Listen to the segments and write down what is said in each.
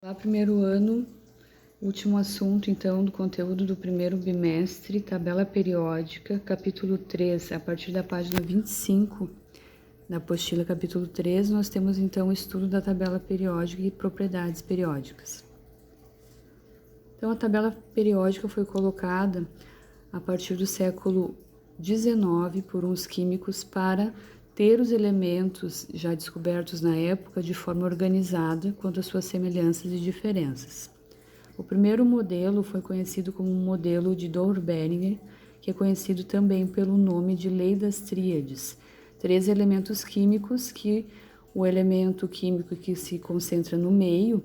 Olá, primeiro ano, último assunto, então, do conteúdo do primeiro bimestre, tabela periódica, capítulo 3, a partir da página 25 da apostila capítulo 3, nós temos, então, o estudo da tabela periódica e propriedades periódicas. Então, a tabela periódica foi colocada a partir do século XIX por uns químicos para ter os elementos já descobertos na época de forma organizada quanto às suas semelhanças e diferenças. O primeiro modelo foi conhecido como modelo de Dohrberger, que é conhecido também pelo nome de Lei das Tríades. 3 elementos químicos que o elemento químico que se concentra no meio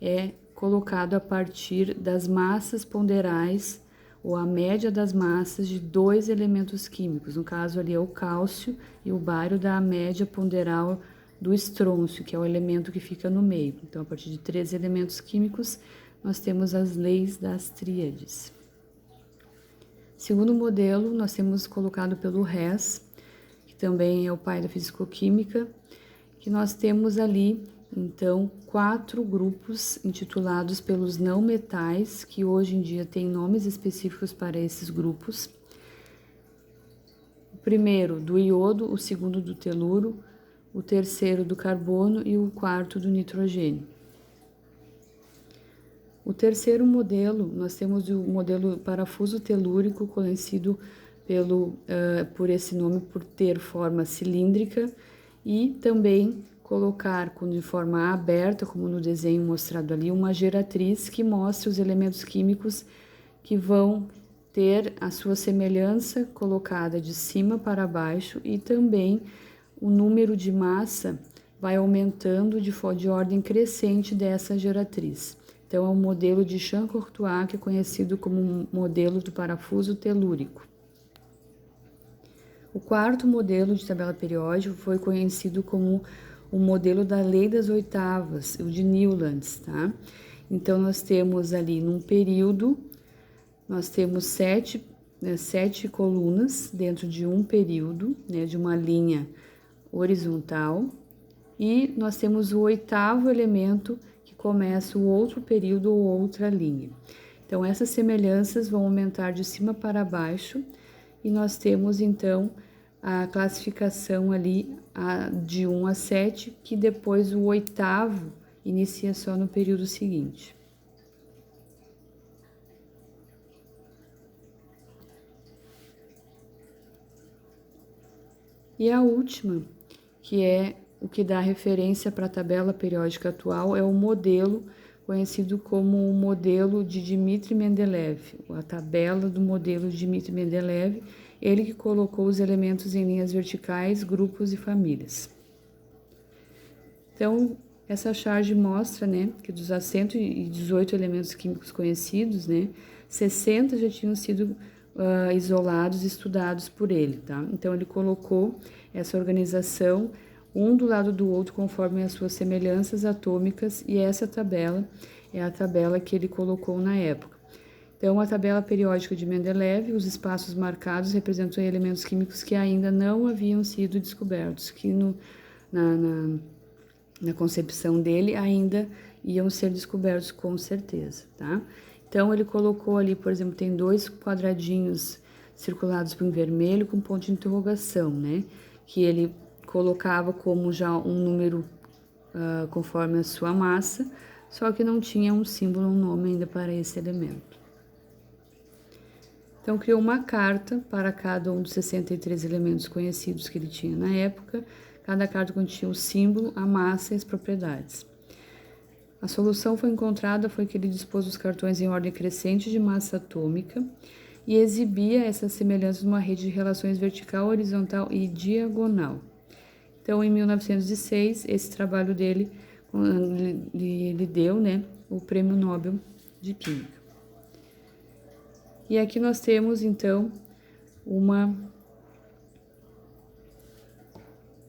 é colocado a partir das massas ponderais ou a média das massas de 2 elementos químicos. No caso ali é o cálcio e o bário dá a média ponderal do estrôncio, que é o elemento que fica no meio. Então, a partir de 3 elementos químicos, nós temos as leis das tríades. Segundo modelo, nós temos colocado pelo Hess, que também é o pai da fisicoquímica, que nós temos ali, então, 4 grupos intitulados pelos não metais, que hoje em dia têm nomes específicos para esses grupos. O primeiro do iodo, o segundo do teluro, o terceiro do carbono e o quarto do nitrogênio. O terceiro modelo, nós temos o modelo parafuso telúrico, conhecido por esse nome por ter forma cilíndrica e também colocar de forma aberta, como no desenho mostrado ali, uma geratriz que mostra os elementos químicos que vão ter a sua semelhança colocada de cima para baixo e também o número de massa vai aumentando de ordem crescente dessa geratriz. Então, é um modelo de Champ-Courtois, que é conhecido como modelo do parafuso telúrico. O quarto modelo de tabela periódica foi conhecido como o modelo da lei das oitavas, o de Newlands, tá? Então, nós temos ali num período, nós temos 7 colunas dentro de um período, né, de uma linha horizontal, e nós temos o oitavo elemento que começa o outro período ou outra linha. Então, essas semelhanças vão aumentar de cima para baixo e nós temos, então, a classificação ali de 1 a 7, que depois o oitavo inicia só no período seguinte. E a última, que é o que dá referência para a tabela periódica atual, é o modelo conhecido como o modelo de Dmitri Mendeleev, a tabela do modelo de Dmitri Mendeleev, ele que colocou os elementos em linhas verticais, grupos e famílias. Então, essa charge mostra, né, que dos 118 elementos químicos conhecidos, né, 60 já tinham sido isolados e estudados por ele, tá? Então, ele colocou essa organização um do lado do outro conforme as suas semelhanças atômicas, e essa tabela é a tabela que ele colocou na época. Então, a tabela periódica de Mendeleev, os espaços marcados representam elementos químicos que ainda não haviam sido descobertos, que na concepção dele ainda iam ser descobertos com certeza, tá? Então, ele colocou ali, por exemplo, tem 2 quadradinhos circulados por um vermelho com ponto de interrogação, né? Que ele colocava como já um número conforme a sua massa, só que não tinha um símbolo, um nome ainda para esse elemento. Então, criou uma carta para cada um dos 63 elementos conhecidos que ele tinha na época. Cada carta continha o símbolo, a massa e as propriedades. A solução foi encontrada foi que ele dispôs os cartões em ordem crescente de massa atômica e exibia essas semelhanças numa rede de relações vertical, horizontal e diagonal. Então, em 1906, esse trabalho dele, ele deu, né, o Prêmio Nobel de Química. E aqui nós temos, então, uma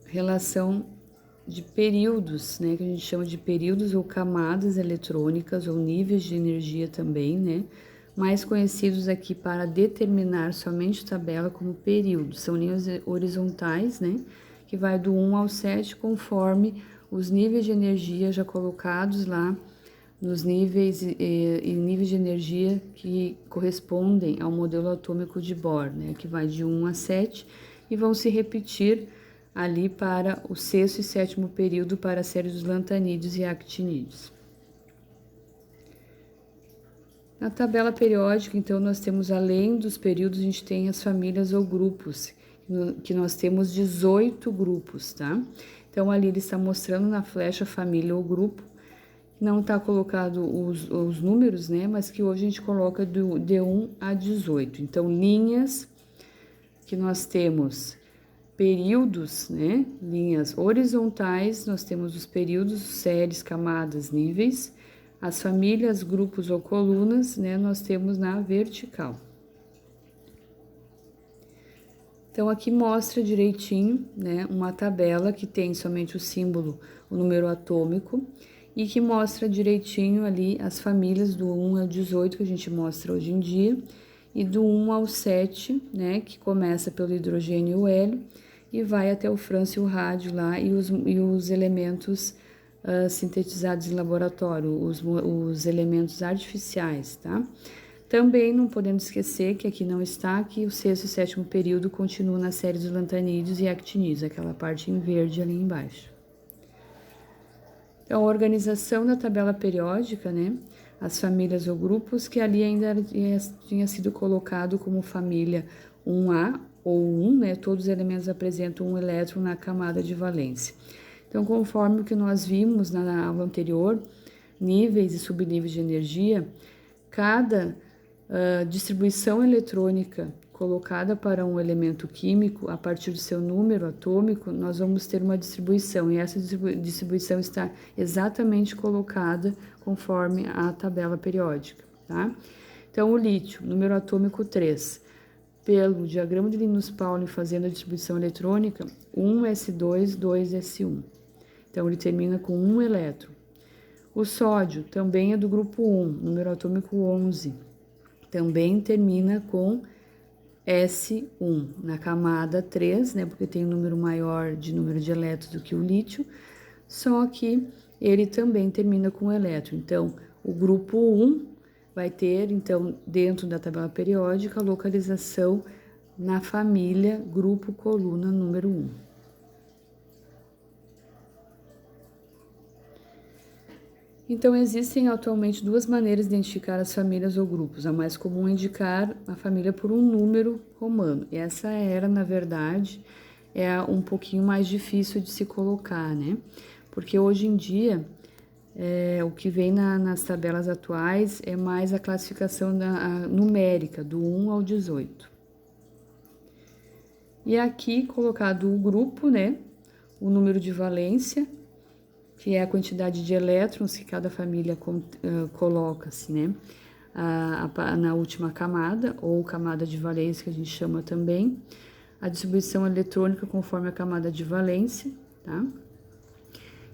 relação de períodos, né, que a gente chama de períodos ou camadas eletrônicas ou níveis de energia também, né, mais conhecidos aqui para determinar somente tabela como períodos. São linhas horizontais, né, que vai do 1 ao 7 conforme os níveis de energia já colocados lá nos níveis e níveis de energia que correspondem ao modelo atômico de Bohr, né, que vai de 1 a 7, e vão se repetir ali para o sexto e sétimo período para a série dos lantanídeos e actinídeos. Na tabela periódica, então, nós temos, além dos períodos, a gente tem as famílias ou grupos, que nós temos 18 grupos, tá? Então, ali ele está mostrando na flecha família ou grupo, não está colocado os números, né? Mas que hoje a gente coloca de 1 a 18. Então, linhas que nós temos períodos, né? Linhas horizontais, nós temos os períodos, séries, camadas, níveis. As famílias, grupos ou colunas, né? Nós temos na vertical. Então, aqui mostra direitinho, né? Uma tabela que tem somente o símbolo, o número atômico, e que mostra direitinho ali as famílias do 1 ao 18 que a gente mostra hoje em dia, e do 1 ao 7, né, que começa pelo hidrogênio e o hélio, e vai até o frâncio e o rádio lá, e os elementos sintetizados em laboratório, os elementos artificiais, tá? Também não podemos esquecer que aqui não está, que o sexto e sétimo período continua na série dos lantanídeos e actinídeos, aquela parte em verde ali embaixo. Então, a organização da tabela periódica, né? As famílias ou grupos, que ali ainda tinha sido colocado como família 1A ou 1, né? Todos os elementos apresentam um elétron na camada de valência. Então, conforme o que nós vimos na aula anterior, níveis e subníveis de energia, cada distribuição eletrônica colocada para um elemento químico, a partir do seu número atômico, nós vamos ter uma distribuição, e essa distribuição está exatamente colocada conforme a tabela periódica, tá? Então, o lítio, número atômico 3, pelo diagrama de Linus-Pauling fazendo a distribuição eletrônica, 1s2, 2s1. Então, ele termina com 1 elétron. O sódio também é do grupo 1, número atômico 11. Também termina com S1 na camada 3, né, porque tem um número maior de número de elétrons do que o lítio, só que ele também termina com elétron. Então, o grupo 1 vai ter, então, dentro da tabela periódica, a localização na família grupo coluna número 1. Então, existem atualmente duas maneiras de identificar as famílias ou grupos. A mais comum é indicar a família por um número romano. E essa era, na verdade, um pouquinho mais difícil de se colocar, né? Porque hoje em dia, o que vem nas tabelas atuais é mais a classificação numérica, do 1 ao 18. E aqui colocado o grupo, né? O número de valência, que é a quantidade de elétrons que cada família coloca-se, né, na última camada, ou camada de valência, que a gente chama também, a distribuição eletrônica conforme a camada de valência, tá?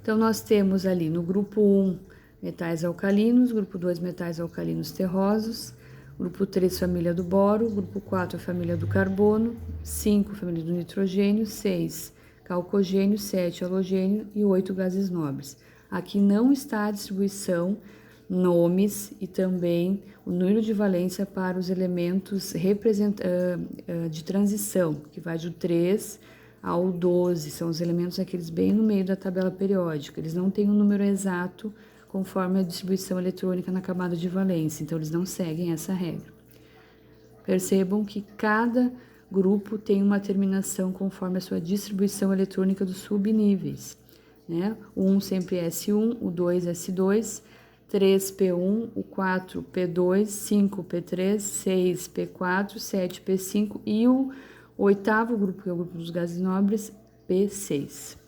Então, nós temos ali no grupo 1, metais alcalinos, grupo 2, metais alcalinos terrosos, grupo 3, família do boro, grupo 4, família do carbono, 5, família do nitrogênio, 6, calcogênio, 7, halogênio e 8 gases nobres. Aqui não está a distribuição, nomes e também o número de valência para os elementos de transição, que vai do 3 ao 12, são os elementos aqueles bem no meio da tabela periódica. Eles não têm um número exato conforme a distribuição eletrônica na camada de valência, então eles não seguem essa regra. Percebam que cada grupo tem uma terminação conforme a sua distribuição eletrônica dos subníveis, né? O 1 sempre é S1, o 2 S2, 3 P1, o 4 P2, 5 P3, 6 P4, 7 P5 e o oitavo grupo, que é o grupo dos gases nobres, P6.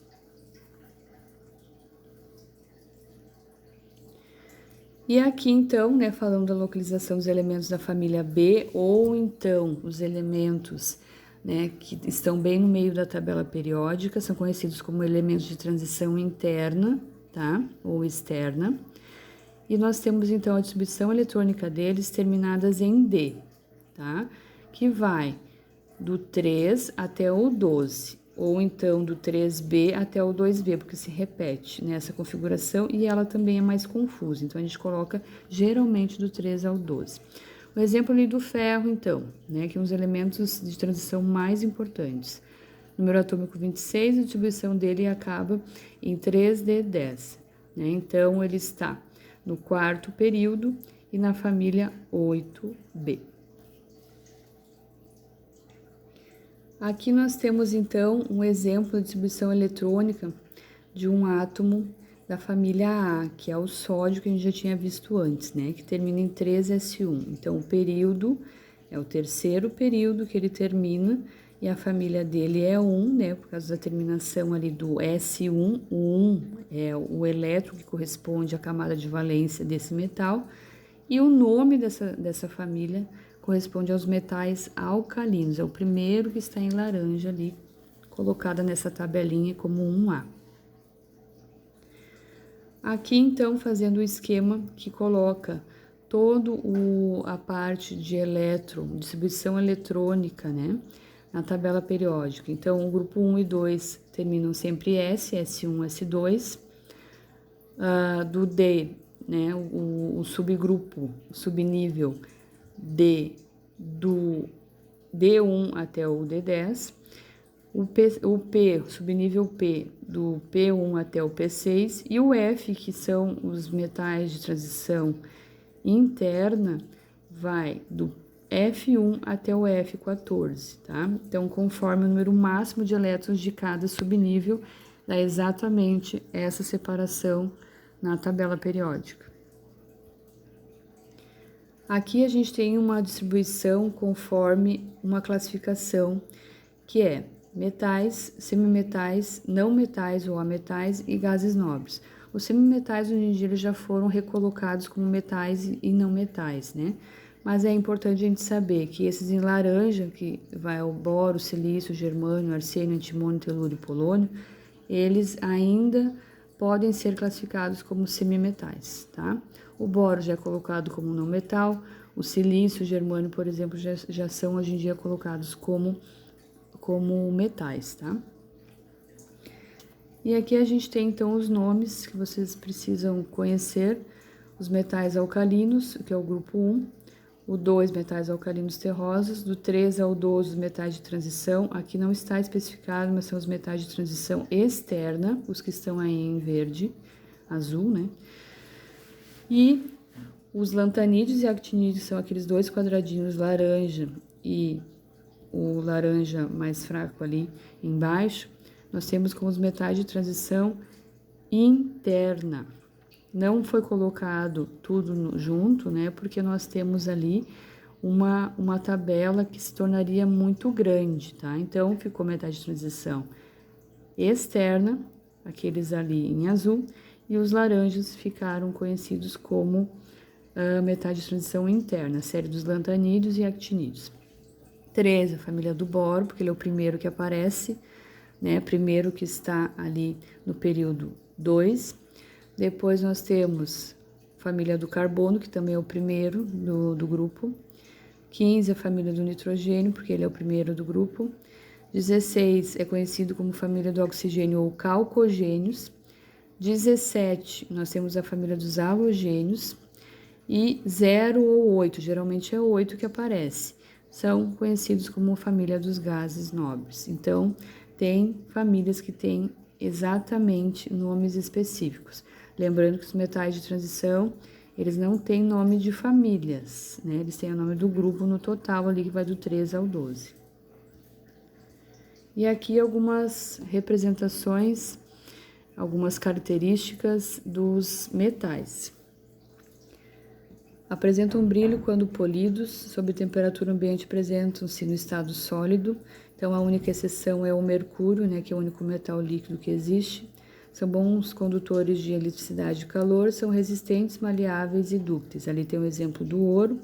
E aqui, então, né, falando da localização dos elementos da família B, ou então os elementos, né, que estão bem no meio da tabela periódica, são conhecidos como elementos de transição interna, tá, ou externa. E nós temos, então, a distribuição eletrônica deles terminadas em D, tá, que vai do 3 até o 12. ou então do 3B até o 2B, porque se repete nessa configuração e ela também é mais confusa. Então, a gente coloca geralmente do 3 ao 12. O exemplo ali do ferro, então, né, que é um dos elementos de transição mais importantes. Número atômico 26, a distribuição dele acaba em 3D10. Né? Então, ele está no quarto período e na família 8B. Aqui nós temos, então, um exemplo de distribuição eletrônica de um átomo da família A, que é o sódio que a gente já tinha visto antes, né? Que termina em 3s1. Então, o período é o terceiro período que ele termina e a família dele é 1, né? Por causa da terminação ali do S1. O 1 é o elétron que corresponde à camada de valência desse metal e o nome dessa família corresponde aos metais alcalinos. É o primeiro que está em laranja ali, colocada nessa tabelinha como 1A. Aqui, então, fazendo o esquema que coloca todo a parte de distribuição eletrônica, né, na tabela periódica. Então, o grupo 1 e 2 terminam sempre S1, S2. Do D, né, o subgrupo, o subnível D, do D1 até o D10, o P, subnível P, do P1 até o P6, e o F, que são os metais de transição interna, vai do F1 até o F14, tá? Então, conforme o número máximo de elétrons de cada subnível, dá exatamente essa separação na tabela periódica. Aqui a gente tem uma distribuição conforme uma classificação que é metais, semimetais, não metais ou ametais e gases nobres. Os semimetais hoje em dia já foram recolocados como metais e não metais, né? Mas é importante a gente saber que esses em laranja, que vai o boro, silício, germânio, arsênio, antimônio, telúrio e polônio, eles ainda podem ser classificados como semimetais, tá? O boro já é colocado como não metal, o silício, o germânio, por exemplo, já são hoje em dia colocados como metais, tá? E aqui a gente tem, então, os nomes que vocês precisam conhecer, os metais alcalinos, que é o grupo 1, o 2, metais alcalinos terrosos, do 3 ao 12, os metais de transição, aqui não está especificado, mas são os metais de transição externa, os que estão aí em verde, azul, né? E os lantanídeos e actinídeos são aqueles dois quadradinhos laranja e o laranja mais fraco ali embaixo. Nós temos como os metais de transição interna. Não foi colocado tudo junto, né? Porque nós temos ali uma tabela que se tornaria muito grande, tá? Então, ficou metais de transição externa, aqueles ali em azul, e os laranjas ficaram conhecidos como metais de transição interna, a série dos lantanídeos e actinídeos. 3, a família do boro, porque ele é o primeiro que aparece, né? Primeiro que está ali no período 2. Depois nós temos a família do carbono, que também é o primeiro do grupo. 15, a família do nitrogênio, porque ele é o primeiro do grupo. 16 é conhecido como família do oxigênio ou calcogênios. 17, nós temos a família dos halogênios. E 0 ou 8, geralmente é 8 que aparece, são conhecidos como família dos gases nobres. Então, tem famílias que têm exatamente nomes específicos. Lembrando que os metais de transição, eles não têm nome de famílias, né? Eles têm o nome do grupo no total ali, que vai do 3 ao 12. E aqui algumas representações, algumas características dos metais. Apresentam brilho quando polidos, sob temperatura ambiente apresentam-se no estado sólido. Então, a única exceção é o mercúrio, né, que é o único metal líquido que existe. São bons condutores de eletricidade e calor, são resistentes, maleáveis e dúcteis. Ali tem o exemplo do ouro.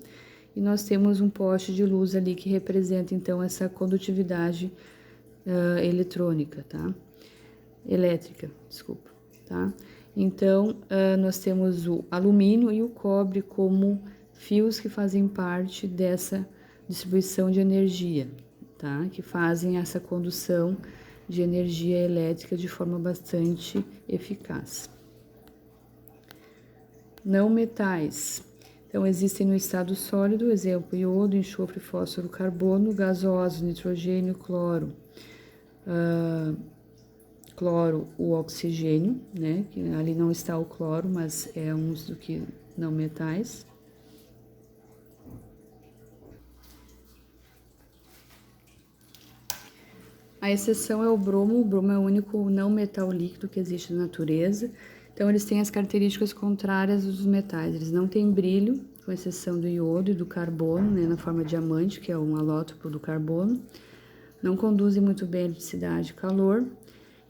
E nós temos um poste de luz ali que representa, então, essa condutividade eletrônica, tá? Elétrica, desculpa, tá? Então, nós temos o alumínio e o cobre como fios que fazem parte dessa distribuição de energia, tá? Que fazem essa condução de energia elétrica de forma bastante eficaz. Não metais. Então, existem no estado sólido, exemplo, iodo, enxofre, fósforo, carbono, gasosos, nitrogênio, cloro, o oxigênio, né? Que ali não está o cloro, mas é um dos que não metais. A exceção é o bromo é o único não metal líquido que existe na natureza. Então, eles têm as características contrárias dos metais. Eles não têm brilho, com exceção do iodo e do carbono, né, na forma diamante, que é um alótropo do carbono. Não conduzem muito bem a eletricidade e calor.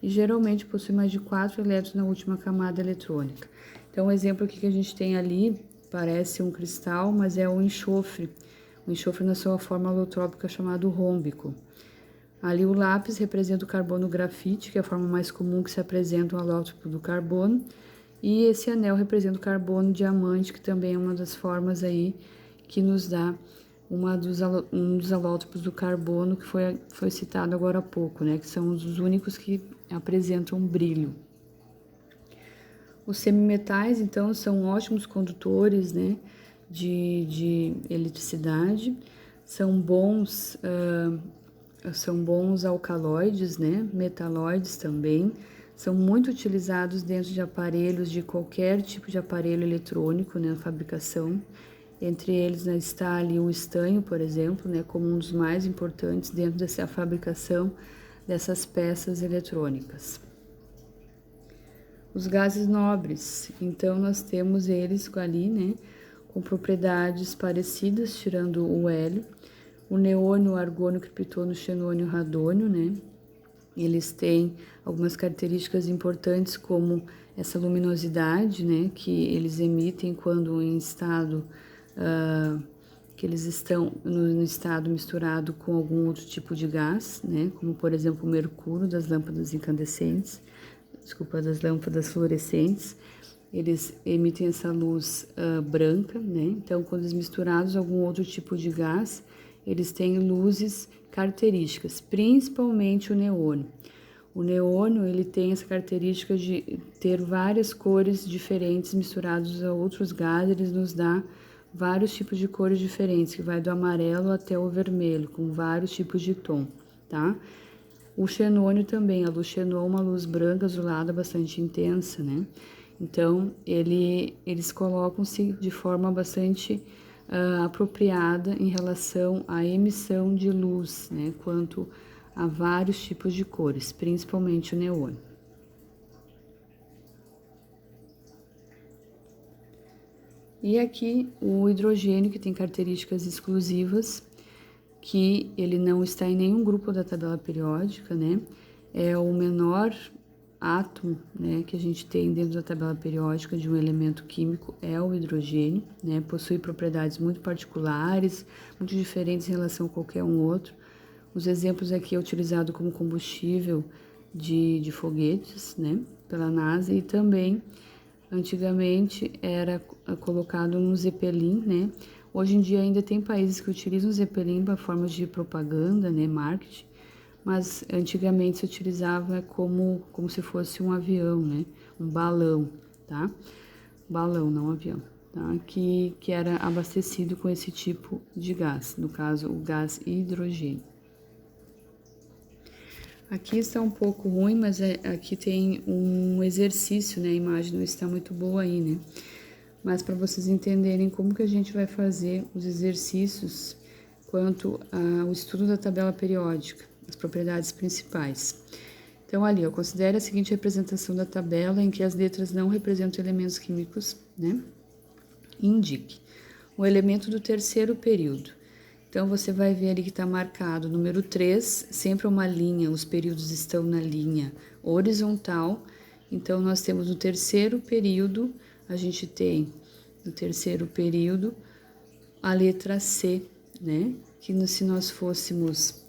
E geralmente possuem mais de 4 elétrons na última camada eletrônica. Então, o exemplo aqui que a gente tem ali parece um cristal, mas é o enxofre. O enxofre na sua forma alotrópica chamado rômbico. Ali o lápis representa o carbono grafite, que é a forma mais comum que se apresenta o alótropo do carbono. E esse anel representa o carbono diamante, que também é uma das formas aí que nos dá um dos alótropos do carbono, que foi citado agora há pouco, né? Que são os únicos que apresentam brilho. Os semimetais, então, são ótimos condutores, né? De eletricidade, são bons alcaloides, né? Metalóides também, são muito utilizados dentro de aparelhos, de qualquer tipo de aparelho eletrônico, né? Na fabricação. Entre eles, né, está ali o estanho, por exemplo, né? Como um dos mais importantes dentro dessa fabricação dessas peças eletrônicas. Os gases nobres, então nós temos eles ali, né? Com propriedades parecidas, tirando o hélio. O neônio, o argônio, o criptônio, o xenônio e o radônio, né? Eles têm algumas características importantes, como essa luminosidade, né? Que eles emitem quando em estado, que eles estão no estado misturado com algum outro tipo de gás, né? Como, por exemplo, o mercúrio das lâmpadas incandescentes, das lâmpadas fluorescentes. Eles emitem essa luz branca, né? Então, quando eles misturados a algum outro tipo de gás, eles têm luzes características, principalmente o neônio. O neônio, ele tem essa característica de ter várias cores diferentes misturados a outros gases, ele nos dá vários tipos de cores diferentes, que vai do amarelo até o vermelho, com vários tipos de tom, tá? O xenônio também, a luz xenon é uma luz branca azulada bastante intensa, né? Então, eles colocam-se de forma bastante apropriada em relação à emissão de luz, né? Quanto a vários tipos de cores, principalmente o neônio. E aqui o hidrogênio, que tem características exclusivas, que ele não está em nenhum grupo da tabela periódica, né? É o menor átomo, né, que a gente tem dentro da tabela periódica de um elemento químico, é o hidrogênio, né? Possui propriedades muito particulares, muito diferentes em relação a qualquer um outro. Os exemplos aqui é utilizado como combustível de foguetes, né, pela NASA, e também antigamente era colocado no Zeppelin, né? Hoje em dia ainda tem países que utilizam o Zeppelin para formas de propaganda, né, marketing, mas antigamente se utilizava como se fosse um avião, né, um balão, tá? Balão, não avião, tá? Que era abastecido com esse tipo de gás, no caso o gás hidrogênio. Aqui está um pouco ruim, mas aqui tem um exercício, né? A imagem não está muito boa aí, né? Mas para vocês entenderem como que a gente vai fazer os exercícios quanto ao estudo da tabela periódica, as propriedades principais. Então, ali, considere a seguinte representação da tabela em que as letras não representam elementos químicos, né? Indique o elemento do terceiro período. Então, você vai ver ali que está marcado o número 3, sempre uma linha, os períodos estão na linha horizontal. Então, nós temos no terceiro período, a gente tem no terceiro período a letra C, né? Que se nós fôssemos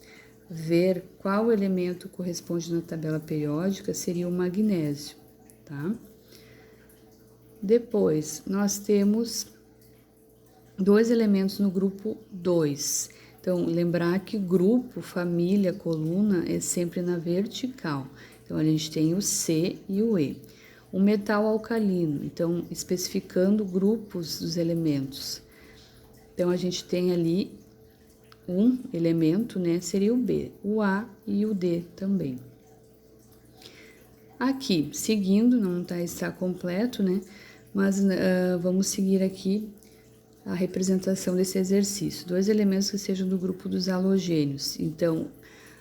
ver qual elemento corresponde na tabela periódica, seria o magnésio, tá? Depois, nós temos dois elementos no grupo 2. Então, lembrar que grupo, família, coluna é sempre na vertical. Então, a gente tem o C e o E. O metal alcalino, então, especificando grupos dos elementos. Então, a gente tem ali um elemento, né, seria o B, o A e o D também. Aqui, seguindo, não está completo, né, mas vamos seguir aqui a representação desse exercício. 2 elementos que sejam do grupo dos halogênios. Então,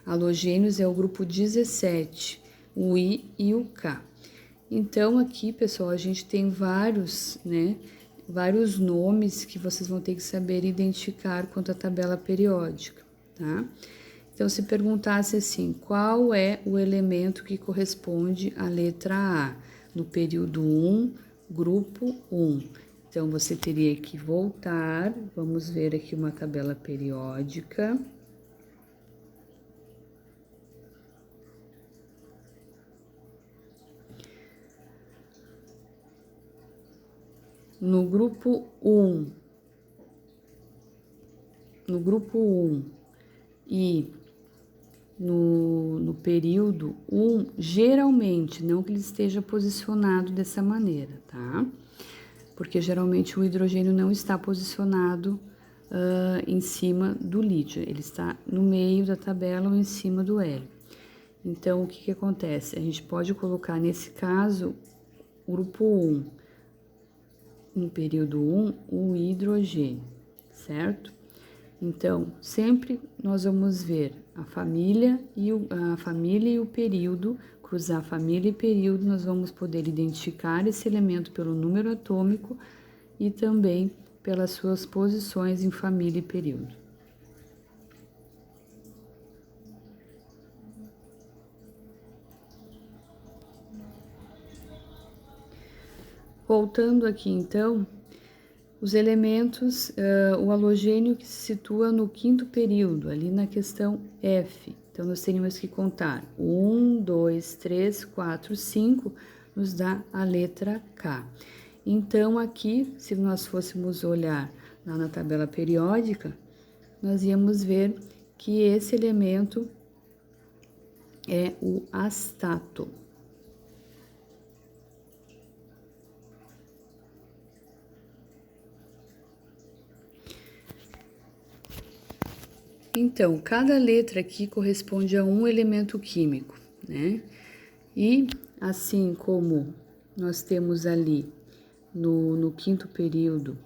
halogênios é o grupo 17, o I e o K. Então, aqui, pessoal, a gente tem vários, né, vários nomes que vocês vão ter que saber identificar quanto à tabela periódica, tá? Então, se perguntasse assim, qual é o elemento que corresponde à letra A no período 1, grupo 1? Então, você teria que voltar, vamos ver aqui uma tabela periódica. No grupo 1 e no período 1, geralmente, não que ele esteja posicionado dessa maneira, tá? Porque geralmente o hidrogênio não está posicionado em cima do lítio, ele está no meio da tabela ou em cima do hélio. Então, o que acontece? A gente pode colocar, nesse caso, o grupo 1, no período 1, o hidrogênio, certo? Então, sempre nós vamos ver a família e o período, cruzar família e período, nós vamos poder identificar esse elemento pelo número atômico e também pelas suas posições em família e período. Voltando aqui então, os elementos, o halogênio que se situa no 5º período, ali na questão F. Então, nós teríamos que contar 1, 2, 3, 4, 5, nos dá a letra K. Então, aqui, se nós fôssemos olhar lá na tabela periódica, nós íamos ver que esse elemento é o astato. Então, cada letra aqui corresponde a um elemento químico, né? E assim como nós temos ali no 5º período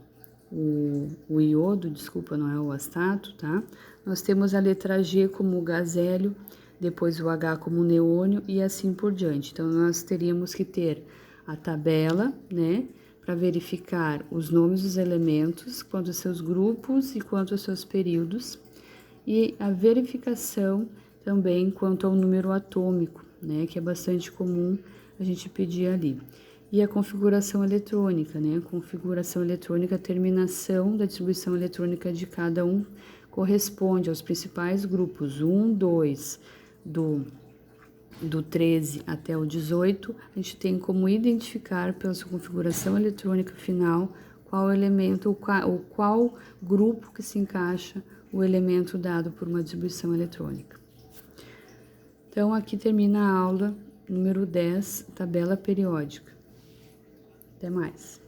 o iodo, desculpa, não é o astato, tá? Nós temos a letra G como gasélio, depois o H como neônio e assim por diante. Então, nós teríamos que ter a tabela, né? Para verificar os nomes dos elementos, quanto aos seus grupos e quanto aos seus períodos. E a verificação também quanto ao número atômico, né, que é bastante comum a gente pedir ali. E a configuração eletrônica, né, configuração eletrônica, a terminação da distribuição eletrônica de cada um corresponde aos principais grupos 1, 2, do 13 até o 18, a gente tem como identificar pela sua configuração eletrônica final qual elemento ou qual grupo que se encaixa o elemento dado por uma distribuição eletrônica. Então, aqui termina a aula número 10, tabela periódica. Até mais.